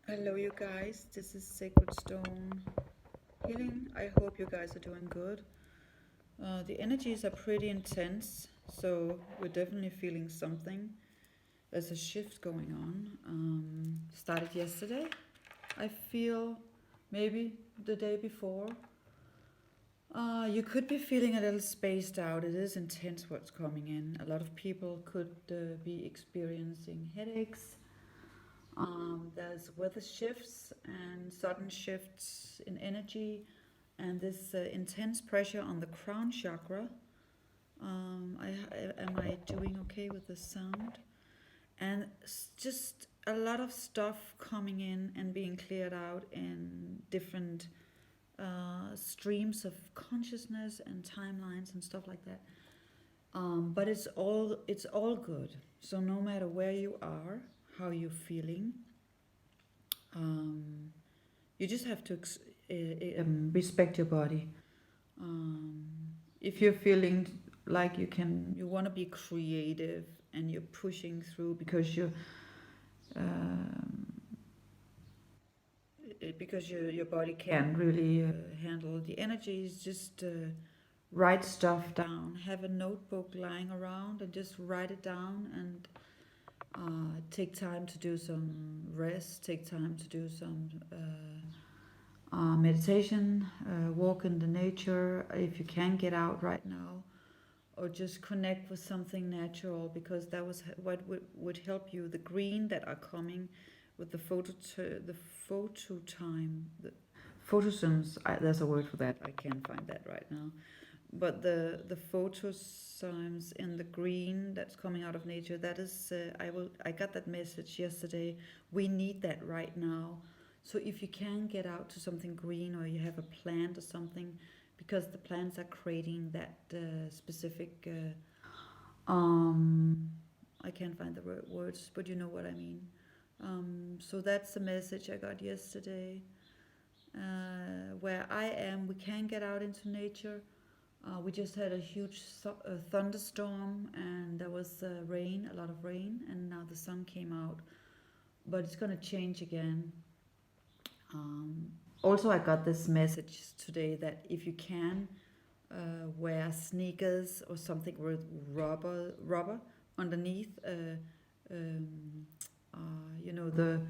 Hello, you guys. This is Sacred Stone Healing. I hope you guys are doing good. The energies are pretty intense, so we're definitely feeling something. There's a shift going on. Started yesterday. I feel maybe the day before. You could be feeling a little spaced out. It is intense what's coming in. A lot of people could be experiencing headaches. There's weather shifts and sudden shifts in energy, and this intense pressure on the crown chakra. Am I doing okay with the sound? And just a lot of stuff coming in and being cleared out in different streams of consciousness and timelines and stuff like that. But it's all good. So no matter where you are, how you're feeling, um, you just have to respect your body. Um, if you're feeling like you want to be creative and you're pushing through um, because your body can't really handle the energies, just write stuff down. Have a notebook lying around and just write it down and take time to do some rest. Take time to do some meditation, walk in the nature if you can get out right now, or just connect with something natural, because that was what would help you. The green that are coming with the photo time, the photosynthesis. There's a word for that. I can't find that right now. But the photosynthesis in the green that's coming out of nature. That is, I got that message yesterday. We need that right now. So if you can get out to something green, or you have a plant or something, because the plants are creating that specific. I can't find the words, but you know what I mean. So that's the message I got yesterday. Where I am, we can get out into nature. We just had a huge thunderstorm, and there was rain, a lot of rain, and now the sun came out. But it's going to change again. Also, I got this message today that if you can wear sneakers or something with rubber underneath, um, the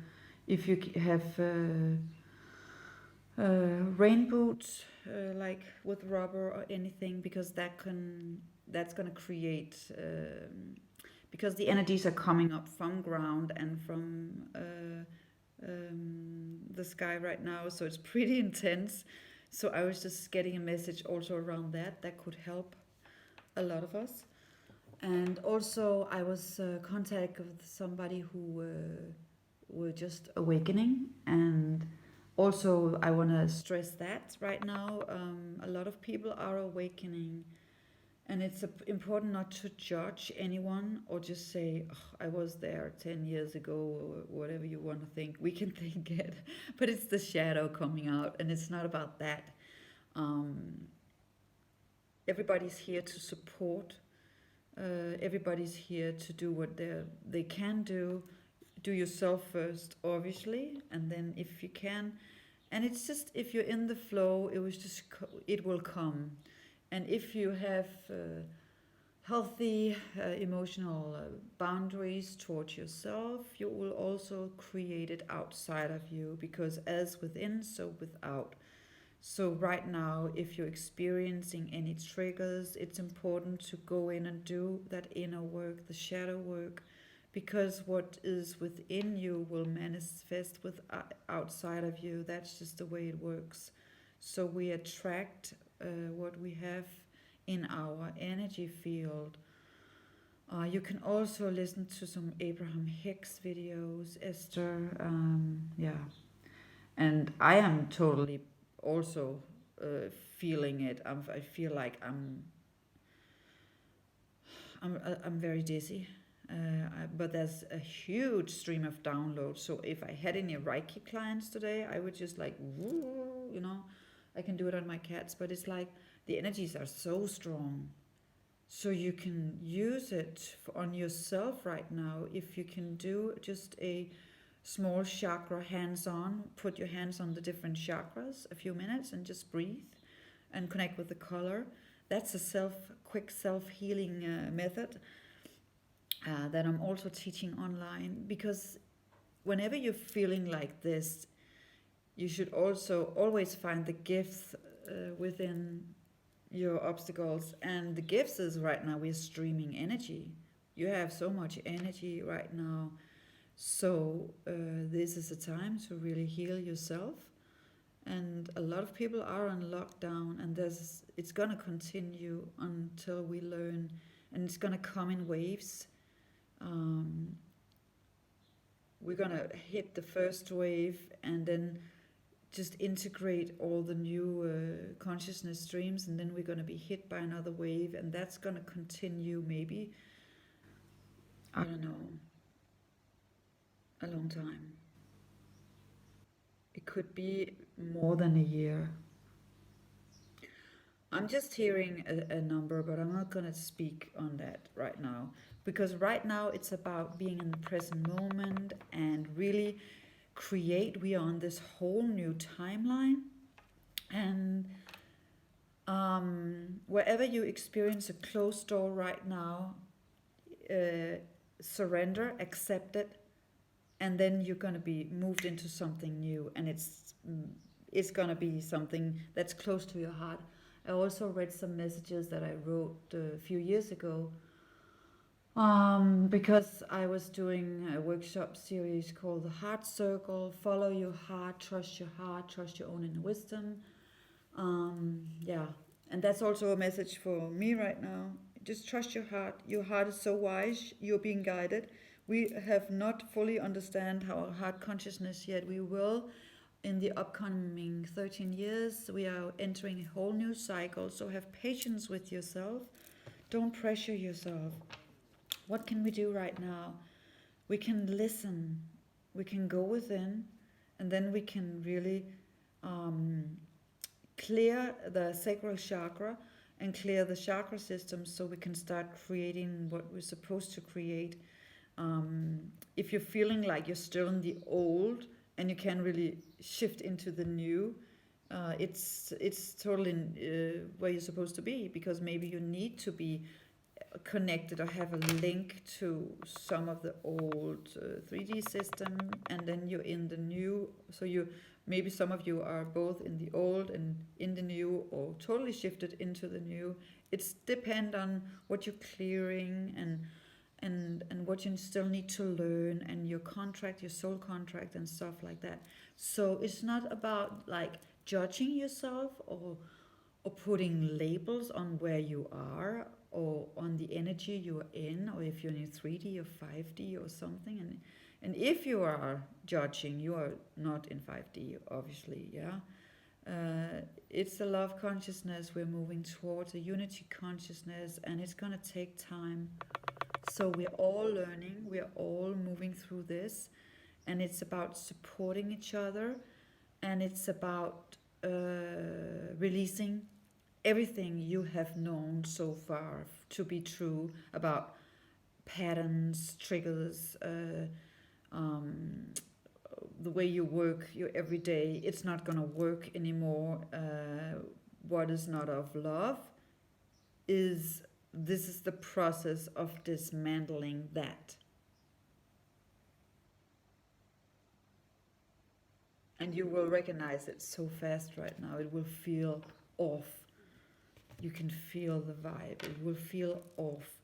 if you have rain boots like with rubber or anything, because that's gonna create because the energies are coming up from ground and from the sky right now, so it's pretty intense. So I was just getting a message also around that could help a lot of us. And also I was contacted with somebody who were just awakening, and also I want to stress that right now a lot of people are awakening, and it's important not to judge anyone or just say, oh, I was there 10 years ago, or whatever you want to think. We can think it, but it's the shadow coming out, and it's not about that. Um, Everybody's here to support. Everybody's here to do what they can do. Do yourself first, obviously, and then if you can. And it's just, if you're in the flow, it will come. And if you have healthy emotional boundaries towards yourself, you will also create it outside of you, because as within, so without. So right now, if you're experiencing any triggers, it's important to go in and do that inner work, the shadow work, because what is within you will manifest with outside of you. That's just the way it works. So we attract what we have in our energy field. You can also listen to some Abraham Hicks videos, Esther. Yeah, and I am totally also feeling it. I feel like I'm very dizzy. But there's a huge stream of downloads. So if I had any Reiki clients today, I would just like, woo, I can do it on my cats. But it's like the energies are so strong. So you can use it on yourself right now. If you can do just a small chakra hands-on. Put your hands on the different chakras a few minutes and just breathe and connect with the color. That's a quick self-healing method that I'm also teaching online, because whenever you're feeling like this, you should also always find the gifts within your obstacles. And the gifts is right now we're streaming energy. You have so much energy right now. So this is a time to really heal yourself. And a lot of people are on lockdown, and it's going to continue until we learn, and it's going to come in waves. We're going to hit the first wave and then just integrate all the new consciousness streams, and then we're going to be hit by another wave, and that's going to continue maybe, I don't know, a long time. It could be more than a year. I'm just hearing a number, but I'm not going to speak on that right now, because right now it's about being in the present moment and really create. We are on this whole new timeline, and wherever you experience a closed door right now, surrender, accept it, and then you're going to be moved into something new, and it's going to be something that's close to your heart. I also read some messages that I wrote a few years ago, because I was doing a workshop series called the Heart Circle. Follow your heart, trust your own inner wisdom. Yeah, and that's also a message for me right now. Just trust your heart. Your heart is so wise. You're being guided. We have not fully understand our heart consciousness yet. We will in the upcoming 13 years. We are entering a whole new cycle. So have patience with yourself. Don't pressure yourself. What can we do right now? We can listen. We can go within, and then we can really clear the sacral chakra and clear the chakra system, so we can start creating what we're supposed to create. If you're feeling like you're still in the old and you can't really shift into the new, it's totally where you're supposed to be, because maybe you need to be connected or have a link to some of the old 3D system, and then you're in the new. So maybe some of you are both in the old and in the new, or totally shifted into the new. It's depend on what you're clearing and what you still need to learn, and your contract, your soul contract and stuff like that. So it's not about like judging yourself or putting labels on where you are or on the energy you're in, or if you're in 3D or 5D or something. And if you are judging, you are not in 5D, obviously, yeah. It's a love consciousness. We're moving towards a unity consciousness, and it's going to take time. So we're all learning, we're all moving through this, and it's about supporting each other, and it's about releasing everything you have known so far to be true about patterns, triggers, the way you work your everyday. It's not going to work anymore. What is not of love is the process of dismantling that. And you will recognize it so fast right now. It will feel off. You can feel the vibe. It will feel off.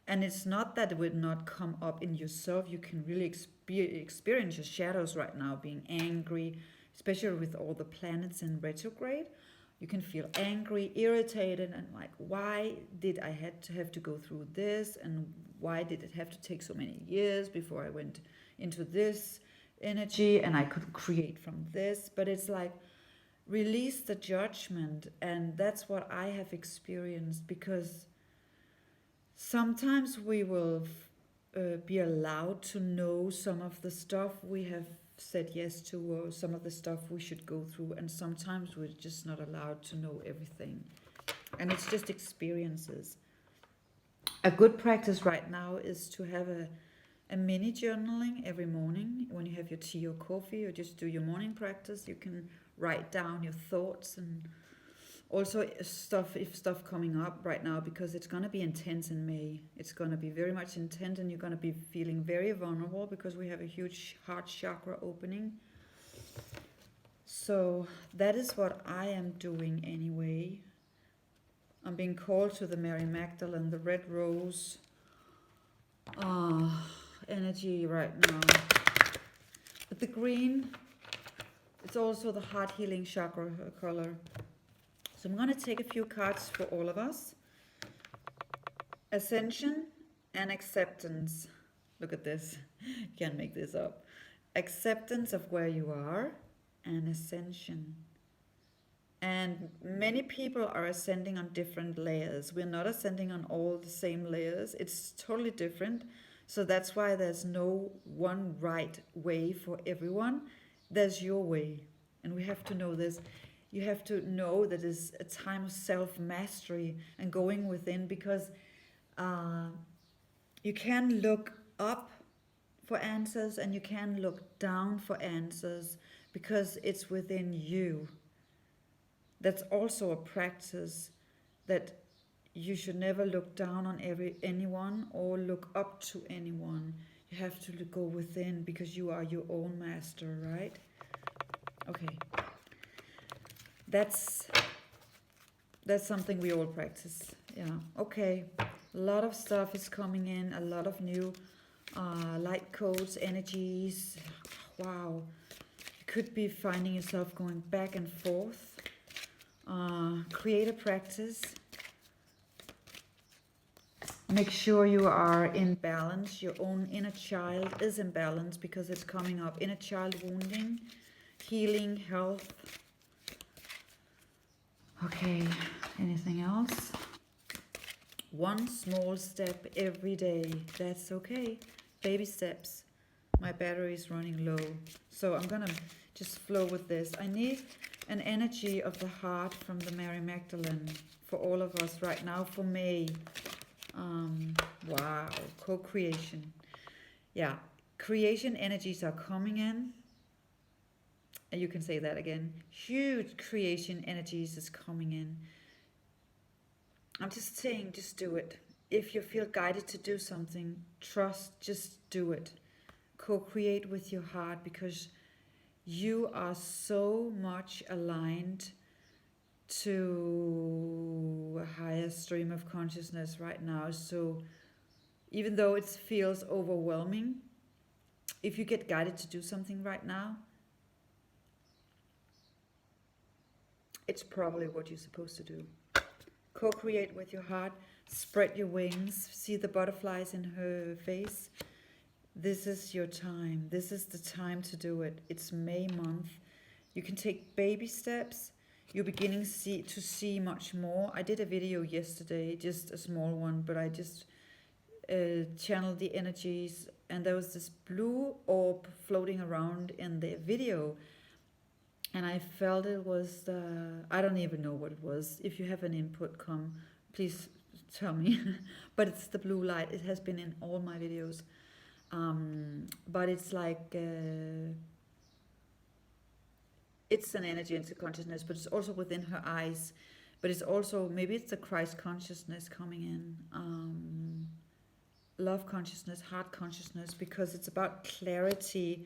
And it's not that it would not come up in yourself. You can really experience your shadows right now, being angry, especially with all the planets in retrograde. You can feel angry, irritated, and like, why did I have to go through this? And why did it have to take so many years before I went into this energy and I could create from this? But it's like, release the judgment. And that's what I have experienced, because sometimes we will be allowed to know some of the stuff we have said yes to, or some of the stuff we should go through, and sometimes we're just not allowed to know everything, and it's just experiences. A good practice right now is to have a mini journaling every morning when you have your tea or coffee, or just do your morning practice. You can write down your thoughts, and also stuff coming up right now, because it's going to be intense in May. It's going to be very much intense, and you're going to be feeling very vulnerable because we have a huge heart chakra opening. So that is what I am doing anyway. I'm being called to the Mary Magdalene, the red rose energy right now. But the green, it's also the heart healing chakra color. So I'm going to take a few cards for all of us. Ascension and acceptance. Look at this. You can't make this up. Acceptance of where you are and ascension. And many people are ascending on different layers. We're not ascending on all the same layers. It's totally different. So that's why there's no one right way for everyone. There's your way. And we have to know this. You have to know that it's a time of self-mastery and going within, because you can look up for answers and you can look down for answers, because it's within you. That's also a practice, that you should never look down on anyone or look up to anyone. You have to go within, because you are your own master, right? Okay. That's something we all practice. Yeah. Okay. A lot of stuff is coming in. A lot of new light codes, energies. Wow. You could be finding yourself going back and forth. Create a practice. Make sure you are in balance. Your own inner child is in balance, because it's coming up. Inner child wounding, healing, health. Okay, anything else? One small step every day. That's okay. Baby steps. My battery is running low, so I'm gonna just flow with this. I need an energy of the heart from the Mary Magdalene for all of us right now for May. Wow, co-creation. Yeah, creation energies are coming in. And you can say that again. Huge creation energies is coming in. I'm just saying, just do it. If you feel guided to do something, trust, just do it. Co-create with your heart, because you are so much aligned to a higher stream of consciousness right now. So even though it feels overwhelming, if you get guided to do something right now, it's probably what you're supposed to do. Co-create with your heart, spread your wings, see the butterflies in her face. This is your time. This is the time to do it. It's May month. You can take baby steps. You're beginning to see much more. I did a video yesterday, just a small one, but I just channeled the energies, and there was this blue orb floating around in the video. And I felt it was, I don't even know what it was. If you have an input, please tell me. But it's the blue light. It has been in all my videos. But it's like, it's an energy into consciousness, but it's also within her eyes. But it's also, maybe it's the Christ consciousness coming in. Love consciousness, heart consciousness, because it's about clarity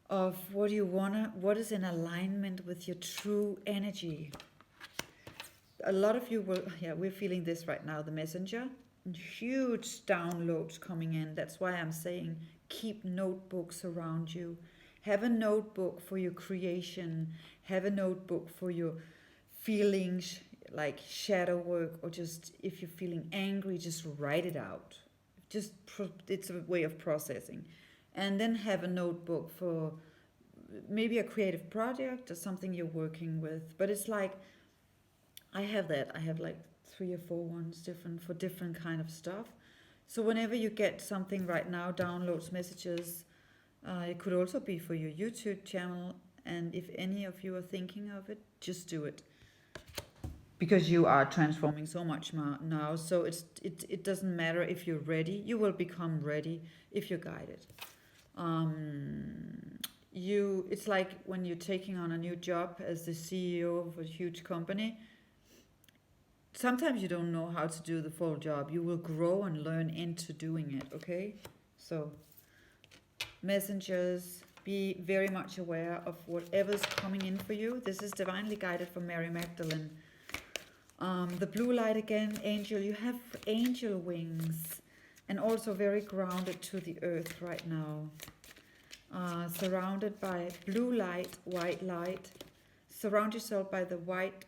of what you wanna, what is in alignment with your true energy. A lot of you will, yeah, we're feeling this right now, the messenger. Huge downloads coming in. That's why I'm saying keep notebooks around you. Have a notebook for your creation. Have a notebook for your feelings, like shadow work, or just if you're feeling angry, just write it out. It's a way of processing. And then have a notebook for maybe a creative project or something you're working with. But it's like, I have that. I have like 3 or 4 ones different for different kind of stuff. So whenever you get something right now, downloads, messages, it could also be for your YouTube channel. And if any of you are thinking of it, just do it. because you are transforming so much now. So it doesn't matter if you're ready. You will become ready if you're guided. It's like when you're taking on a new job as the CEO of a huge company. Sometimes you don't know how to do the full job. You will grow and learn into doing it. Okay, so messengers, be very much aware of whatever's coming in for you. This is divinely guided from Mary Magdalene. The blue light again, angel. You have angel wings, and also very grounded to the earth right now. Surrounded by blue light, white light. Surround yourself by the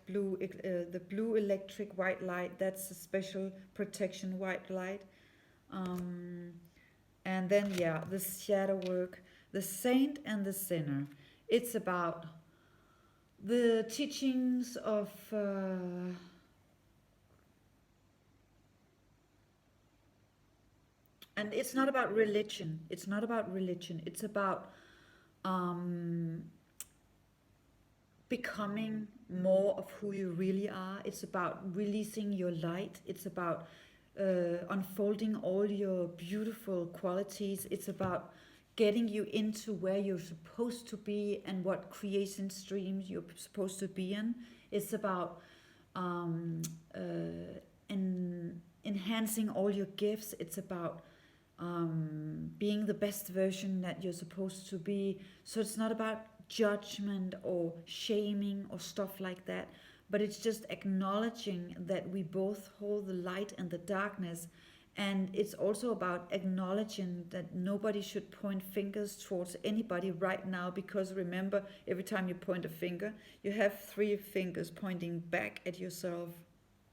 the blue electric white light. That's a special protection white light. And then, yeah, the shadow work, the saint and the sinner. It's about the teachings of and it's not about religion. It's not about religion. It's about becoming more of who you really are. It's about releasing your light. It's about unfolding all your beautiful qualities. It's about getting you into where you're supposed to be and what creation streams you're supposed to be in. It's about enhancing all your gifts. It's about being the best version that you're supposed to be. So it's not about judgment or shaming or stuff like that, but it's just acknowledging that we both hold the light and the darkness. And it's also about acknowledging that nobody should point fingers towards anybody right now, because remember, every time you point a finger, you have 3 fingers pointing back at yourself.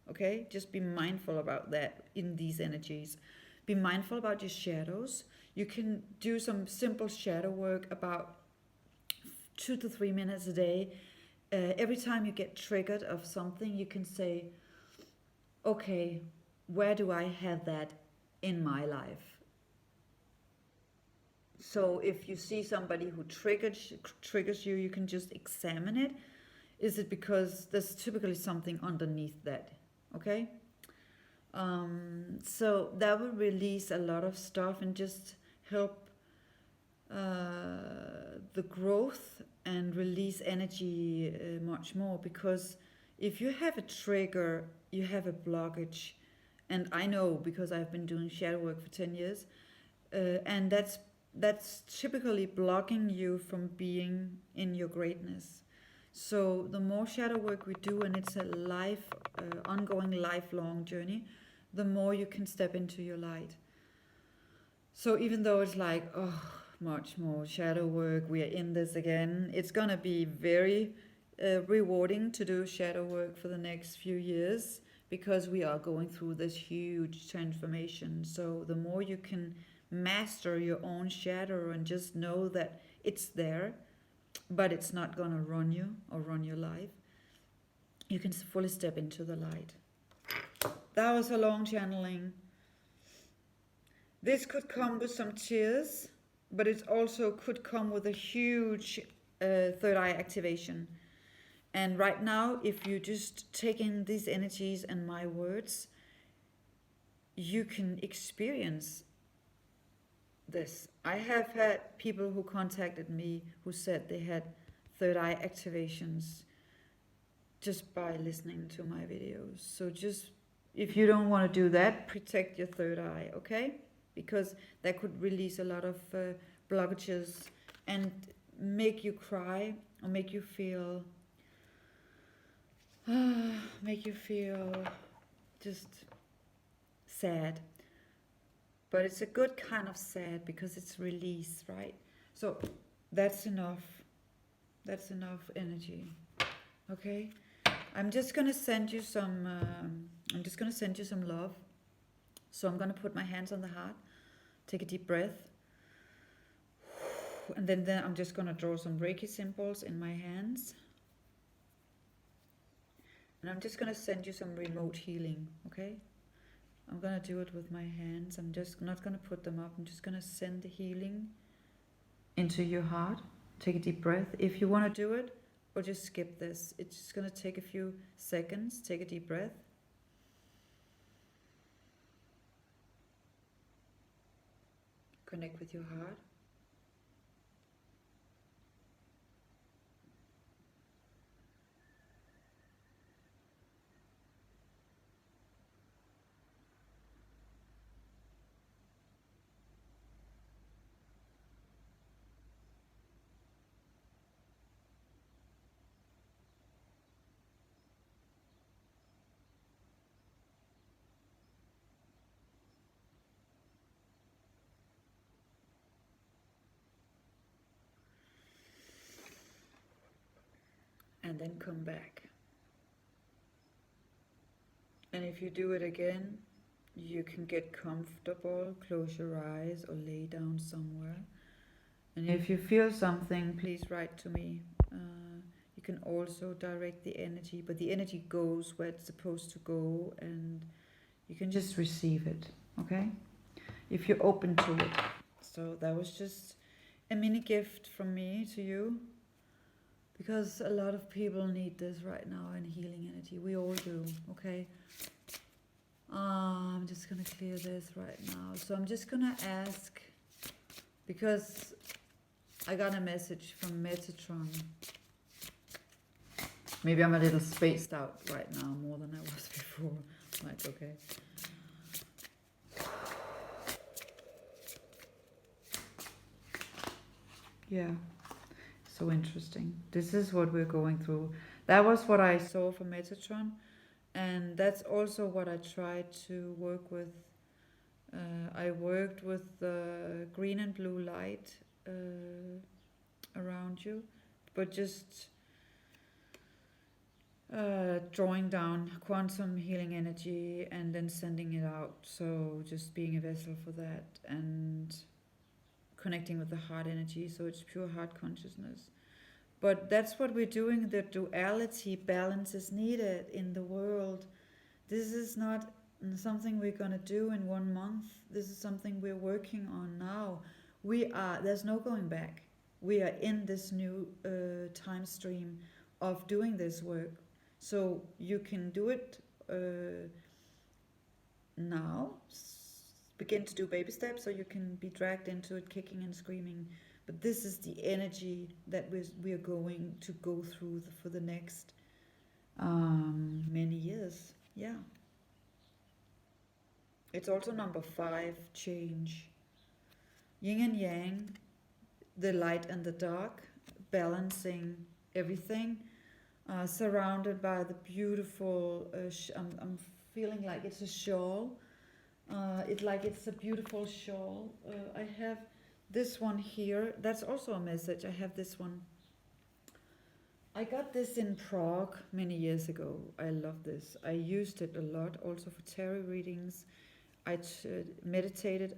Okay, just be mindful about that in these energies. Be mindful about your shadows. You can do some simple shadow work about 2 to 3 minutes a day. Every time you get triggered of something, you can say, okay, where do I have that in my life? So if you see somebody who triggers you, you can just examine it. Is it because there's typically something underneath that? Okay? So that will release a lot of stuff and just help the growth and release energy much more. Because if you have a trigger, you have a blockage. And I know, because I've been doing shadow work for 10 years, and that's typically blocking you from being in your greatness. So the more shadow work we do, and it's a ongoing lifelong journey, the more you can step into your light. So even though it's like, oh, much more shadow work, we are in this again, it's gonna be very rewarding to do shadow work for the next few years, because we are going through this huge transformation. So the more you can master your own shadow and just know that it's there, but it's not gonna run you or run your life, you can fully step into the light. That was a long channeling. This could come with some tears, but it also could come with a huge third eye activation. And right now, if you just take in these energies and my words, you can experience this. I have had people who contacted me who said they had third eye activations just by listening to my videos. So just, if you don't want to do that, protect your third eye, okay? Because that could release a lot of blockages and make you cry or make you feel just sad. But it's a good kind of sad, because it's release, right? So that's enough. That's enough energy. Okay? I'm just gonna send you some love. So I'm gonna put my hands on the heart. Take a deep breath. And then I'm just gonna draw some Reiki symbols in my hands. And I'm just going to send you some remote healing, okay? I'm going to do it with my hands. I'm just not going to put them up. I'm just going to send the healing into your heart. Take a deep breath if you want to do it, or just skip this. It's just going to take a few seconds. Take a deep breath. Connect with your heart. And then come back. And if you do it again, you can get comfortable, close your eyes or lay down somewhere. And if you feel something, please write to me. You can also direct the energy, but the energy goes where it's supposed to go, and you can just receive it, okay? If you're open to it. So that was just a mini gift from me to you, because a lot of people need this right now in healing energy. We all do, okay? I'm just gonna clear this right now. So I'm just gonna ask, because I got a message from Metatron. Maybe I'm a little spaced out right now, more than I was before. Like, okay. Yeah, so interesting. This is what we're going through. That was what I saw from Metatron, and that's also what I tried to work with. I worked with green and blue light around you, but just drawing down quantum healing energy and then sending it out. So just being a vessel for that and connecting with the heart energy. So it's pure heart consciousness. But that's what we're doing. The duality balance is needed in the world. This is not something we're going to do in 1 month. This is something we're working on now. There's no going back. We are in this new time stream of doing this work. So you can do it now, begin to do baby steps, or you can be dragged into it kicking and screaming. But this is the energy that we are going to go through for the next many years. Yeah. It's also number 5, change. Yin and yang, the light and the dark, balancing everything, surrounded by the beautiful, I'm feeling like it's a shawl. It's a beautiful shawl. I have this one here. That's also a message. I have this one. I got this in Prague many years ago. I love this. I used it a lot also for tarot readings. I meditated.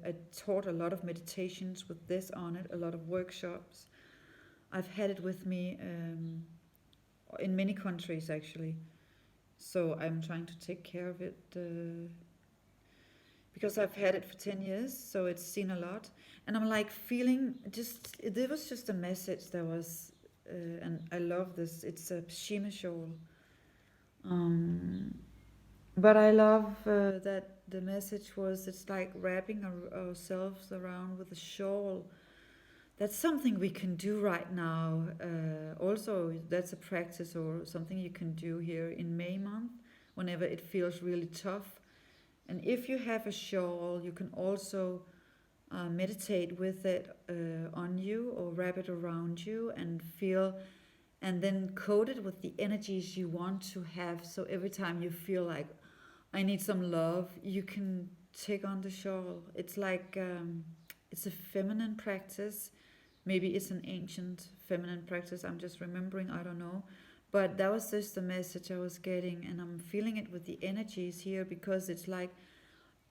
I taught a lot of meditations with this on it, a lot of workshops. I've had it with me in many countries actually. So I'm trying to take care of it because I've had it for 10 years, so it's seen a lot. And I'm like feeling there was just a message that was, and I love this. It's a Pshima shawl. But I love that the message was, it's like wrapping ourselves around with a shawl. That's something we can do right now. Also, that's a practice or something you can do here in May month, whenever it feels really tough. And if you have a shawl, you can also meditate with it on you or wrap it around you and feel, and then coat it with the energies you want to have. So every time you feel like, I need some love, you can take on the shawl. It's like, it's a feminine practice. Maybe it's an ancient feminine practice. I'm just remembering, I don't know. But that was just the message I was getting, and I'm feeling it with the energies here, because it's like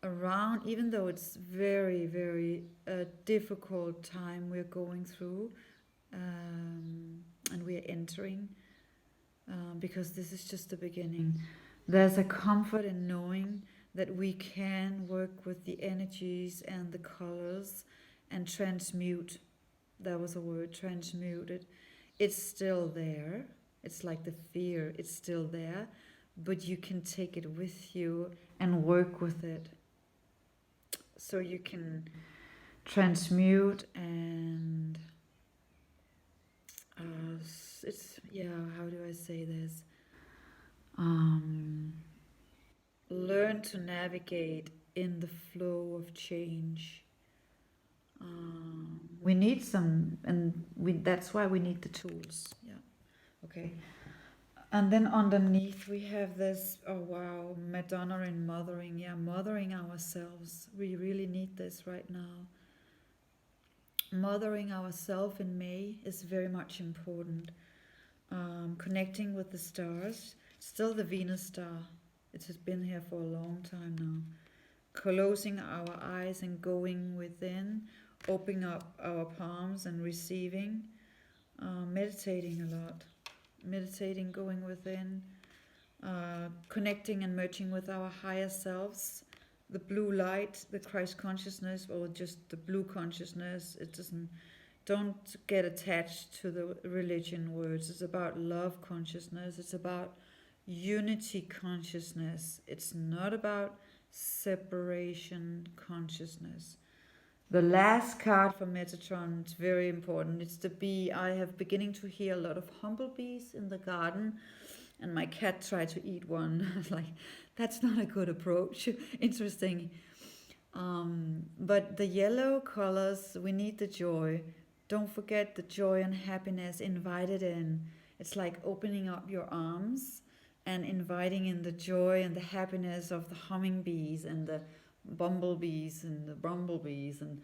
around, even though it's very, very difficult time we're going through, and we're entering, because this is just the beginning. There's a comfort in knowing that we can work with the energies and the colors and transmute. That was a word, transmute it it's still there. It's like the fear, it's still there, but you can take it with you and work with it. So you can transmute and it's, yeah, how do I say this? Um, Learn to navigate in the flow of change. We need some, and that's why we need the tools. Yeah. Okay. And then underneath we have this, oh wow, Madonna in mothering. Yeah, mothering ourselves. We really need this right now. Mothering ourselves in May is very much important. Connecting with the stars, still the Venus star. It has been here for a long time now. Closing our eyes and going within, opening up our palms and receiving. Meditating a lot. Meditating, going within, connecting and merging with our higher selves. The blue light, the Christ consciousness, or just the blue consciousness. It doesn't. Don't get attached to the religion words. It's about love consciousness. It's about unity consciousness. It's not about separation consciousness. The last card for Metatron is very important. It's the bee. I have beginning to hear a lot of humblebees in the garden, and my cat tried to eat one. I was like, that's not a good approach. Interesting. But the yellow colors, we need the joy. Don't forget the joy and happiness. Invite it in. It's like opening up your arms and inviting in the joy and the happiness of the hummingbees and the bumblebees and the bumblebees. And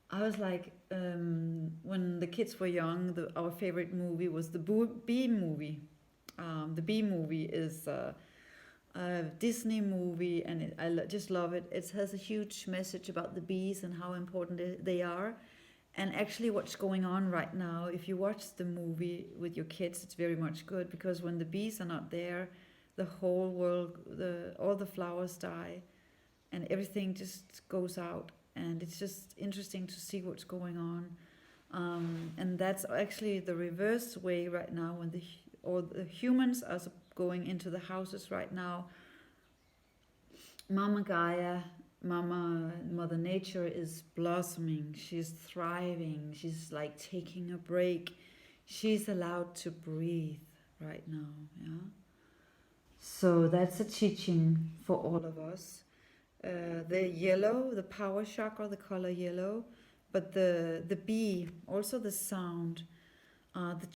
I was like, when the kids were young, our favorite movie was the Bee movie. The Bee movie is a Disney movie, and I just love it. It has a huge message about the bees and how important they are. And actually, what's going on right now, if you watch the movie with your kids, it's very much good, because when the bees are not there, the whole world, all the flowers die, and everything just goes out. And it's just interesting to see what's going on. And that's actually the reverse way right now, when the humans are going into the houses right now. Mama Gaia, Mother Nature is blossoming. She's thriving. She's like taking a break. She's allowed to breathe right now. Yeah. So that's a teaching for all of us. The yellow, the power chakra, the color yellow, but the bee, also the sound, the